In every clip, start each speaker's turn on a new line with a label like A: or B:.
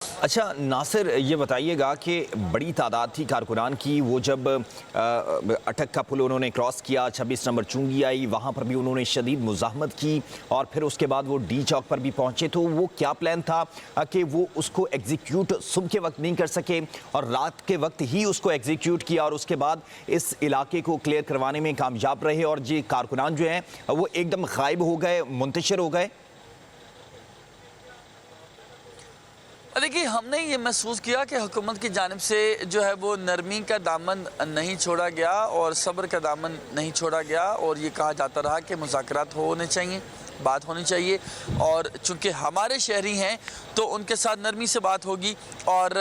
A: अच्छा नासिर, ये बताइएगा कि बड़ी तादाद थी कारकुनान की। वो जब अटक का पुल उन्होंने क्रॉस किया, 26 नंबर चुंगी आई, वहाँ पर भी उन्होंने शदीद मुज़ाहमत की और फिर उसके बाद वो डी चौक पर भी पहुँचे। तो वो क्या प्लान था कि वो उसको एग्जीक्यूट सुबह के वक्त नहीं कर सके और रात के वक्त ही उसको एग्जीक्यूट किया और उसके बाद इस इलाके को क्लियर करवाने में कामयाब रहे और ये कारकुनान जो हैं वो एकदम गायब हो गए, मुंतशिर हो गए।
B: देखिए, हमने ये महसूस किया कि हुकूमत की जानिब से जो है वो नरमी का दामन नहीं छोड़ा गया और सब्र का दामन नहीं छोड़ा गया और ये कहा जाता रहा कि मुज़ाकरात होने चाहिए, बात होनी चाहिए और चूँकि हमारे शहरी हैं तो उनके साथ नरमी से बात होगी और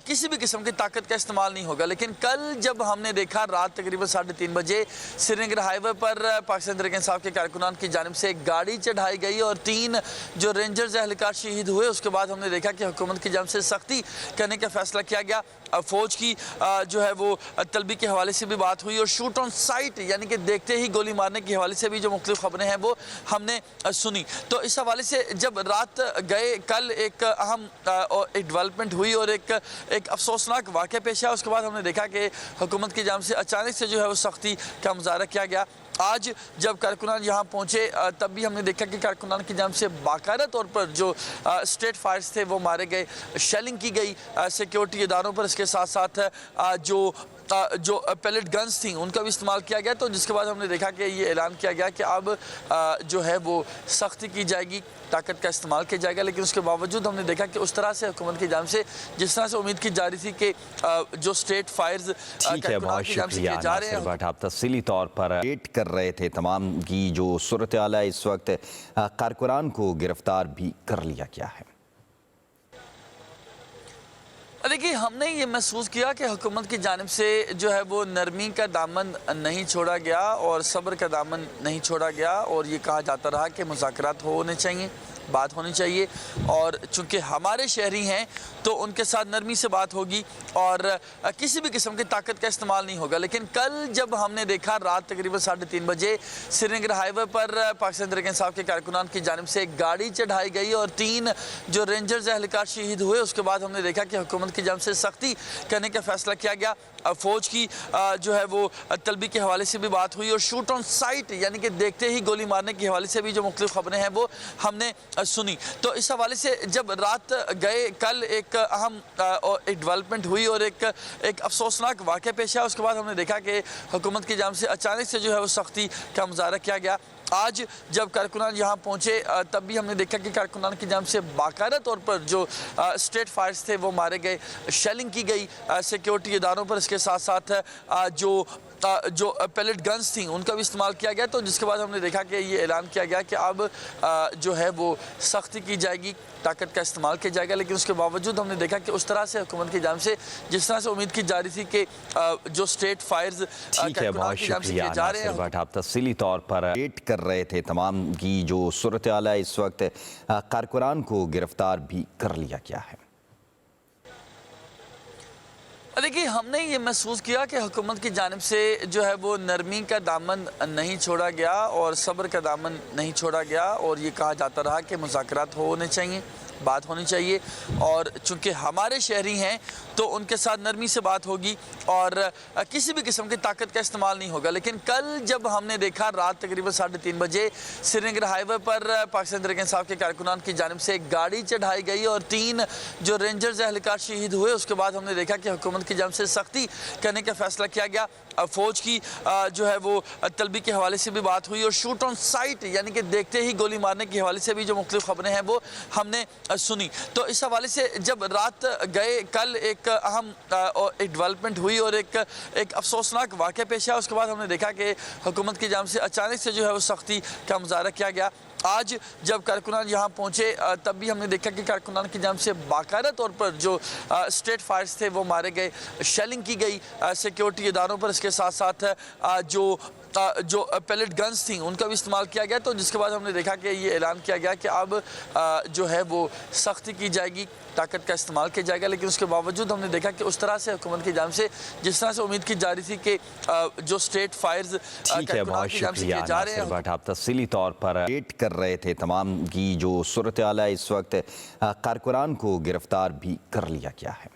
B: किसी भी किस्म की ताकत का इस्तेमाल नहीं होगा। लेकिन कल जब हमने देखा रात तकरीबन 3:30 बजे श्रीनगर हाईवे पर पाकिस्तान तहरीक इंसाफ के कारकुनान की जानिब से एक गाड़ी चढ़ाई गई और 3 जो रेंजर्स एहलकार शहीद हुए। उसके बाद हमने देखा कि हुकूमत की जानिब से सख्ती करने का फैसला किया गया। फ़ौज की जो है वो तलबी के हवाले से भी बात हुई और शूट ऑन साइट यानी कि देखते ही गोली मारने के हवाले से भी जो मुख्तलिफ खबरें हैं वो हमने सुनी। तो इस हवाले से जब रात गए कल एक अहम डेवलपमेंट हुई और एक अफसोसनाक वाक़या पेश आया। उसके बाद हमने देखा कि हुकूमत की जानिब से अचानक से जो है वो सख्ती का मुज़ाहरा किया गया। आज जब कारकुनान यहाँ पहुँचे तब भी हमने देखा कि कारकुनान की जानिब से बाकायदा तौर पर जो स्ट्रेट फायर्स थे वो मारे गए, शेलिंग की गई सिक्योरिटी इदारों पर। इसके साथ साथ जो पैलेट गन्स थी उनका भी इस्तेमाल किया गया। तो जिसके बाद हमने देखा कि ये ऐलान किया गया कि अब जो है वो सख्ती की जाएगी, ताकत का इस्तेमाल किया जाएगा। लेकिन उसके बावजूद हमने देखा कि उस तरह से हुकूमत की जानिब से जिस तरह से उम्मीद की जा रही थी कि जो स्ट्रेट फायर्स
A: ठीक है, बहुत शुक्रिया नासिर भट्ट, आप तफसीली तौर पर वेट कर रहे थे तमाम की जो सूरत हाल है। इस वक्त कारकुनान को गिरफ्तार भी कर लिया गया है।
B: देखिए, हमने ये महसूस किया कि हुकूमत की जानिब से जो है वो नरमी का दामन नहीं छोड़ा गया और सब्र का दामन नहीं छोड़ा गया और ये कहा जाता रहा कि मुज़ाकरात होने चाहिए, बात होनी चाहिए और चूँकि हमारे शहरी हैं तो उनके साथ नरमी से बात होगी और किसी भी किस्म की ताकत का इस्तेमाल नहीं होगा। लेकिन कल जब हमने देखा रात तकरीबन 3:30 बजे श्रीनगर हाईवे पर पाकिस्तान तहरीक इंसाफ के कारकुनान की जानिब से एक गाड़ी चढ़ाई गई और 3 जो रेंजर्स एहलकार शहीद हुए। उसके बाद हमने देखा कि हुकूमत की जानिब से सख्ती करने का फैसला किया गया। फ़ौज की जो है वो तलबी के हवाले से भी बात हुई और शूट ऑन साइट यानी कि देखते ही गोली मारने के हवाले से भी जो मुख्तलिफ खबरें हैं वो हमने सुनी। तो इस हवाले से जब रात गए कल एक अहम डेवलपमेंट हुई और एक अफसोसनाक वाक़या पेश आया। उसके बाद हमने देखा कि हुकूमत की जानिब से अचानक से जो है वो सख्ती का मुज़ाहरा किया गया। आज जब कारकुनान यहाँ पहुँचे तब भी हमने देखा कि कारकुनान की जानिब से बाकायदा तौर पर जो स्ट्रेट फायर्स थे वो मारे गए, शेलिंग की गई सिक्योरिटी इदारों पर। इसके साथ साथ जो पैलेट गन्स थी उनका भी इस्तेमाल किया गया। तो जिसके बाद हमने देखा कि ये ऐलान किया गया कि अब जो है वो सख्ती की जाएगी, ताकत का इस्तेमाल किया जाएगा। लेकिन उसके बावजूद हमने देखा कि उस तरह से हुकूमत की जानिब से जिस तरह से उम्मीद की जा रही थी कि जो स्ट्रेट फायर्स
A: ठीक है, बहुत शुक्रिया नासिर भट्ट, आप तफसीली तौर पर वेट कर रहे थे तमाम की जो सूरत हाल है। इस वक्त कारकुनान को गिरफ्तार भी कर लिया गया है।
B: देखिए, हमने ये महसूस किया कि हुकूमत की जानिब से जो है वो नरमी का दामन नहीं छोड़ा गया और सब्र का दामन नहीं छोड़ा गया और ये कहा जाता रहा कि मुज़ाकरात होने चाहिए, बात होनी चाहिए और चूँकि हमारे शहरी हैं तो उनके साथ नरमी से बात होगी और किसी भी किस्म की ताकत का इस्तेमाल नहीं होगा। लेकिन कल जब हमने देखा रात तकरीबन 3:30 बजे श्रीनगर हाईवे पर पाकिस्तान तहरीक इंसाफ के कारकुनान की जानिब से एक गाड़ी चढ़ाई गई और 3 जो रेंजर्स एहलकार शहीद हुए। उसके बाद हमने देखा कि हुकूमत की जानिब से सख्ती करने का फैसला किया गया। फ़ौज की जो है वो तलबी के हवाले से भी बात हुई और शूट ऑन साइट यानी कि देखते ही गोली मारने के हवाले से भी जो मुख्तलिफ खबरें हैं वो हमने सुनी। तो इस हवाले से जब रात गए कल एक अहम डेवलपमेंट हुई और एक अफसोसनाक वाक़या पेश आया। उसके बाद हमने देखा कि हुकूमत की जानिब से अचानक से जो है वो सख्ती का मुज़ाहरा किया गया। आज जब कारकुनान यहाँ पहुँचे तब भी हमने देखा कि कारकुनान की जानिब से बाकायदा तौर पर जो स्ट्रेट फायर्स थे वो मारे गए, शेलिंग की गई सिक्योरिटी इदारों पर। इसके साथ साथ جو پیلٹ گنز تھیں ان کا بھی استعمال کیا گیا، تو جس کے بعد ہم نے دیکھا کہ یہ اعلان کیا گیا کہ اب جو ہے وہ سختی کی جائے گی، طاقت کا استعمال کیا جائے گا، لیکن اس کے باوجود ہم نے دیکھا کہ اس طرح سے حکومت کی جانب سے جس طرح سے امید کی جا رہی تھی کہ جو اسٹریٹ فائرز
A: ٹھیک ہے، بہت شکریہ ناصر بٹ، آپ تفصیلی طور پر ویٹ کر رہے تھے تمام کی جو صورتحال ہے اس وقت، کارکنان کو گرفتار بھی کر لیا گیا ہے۔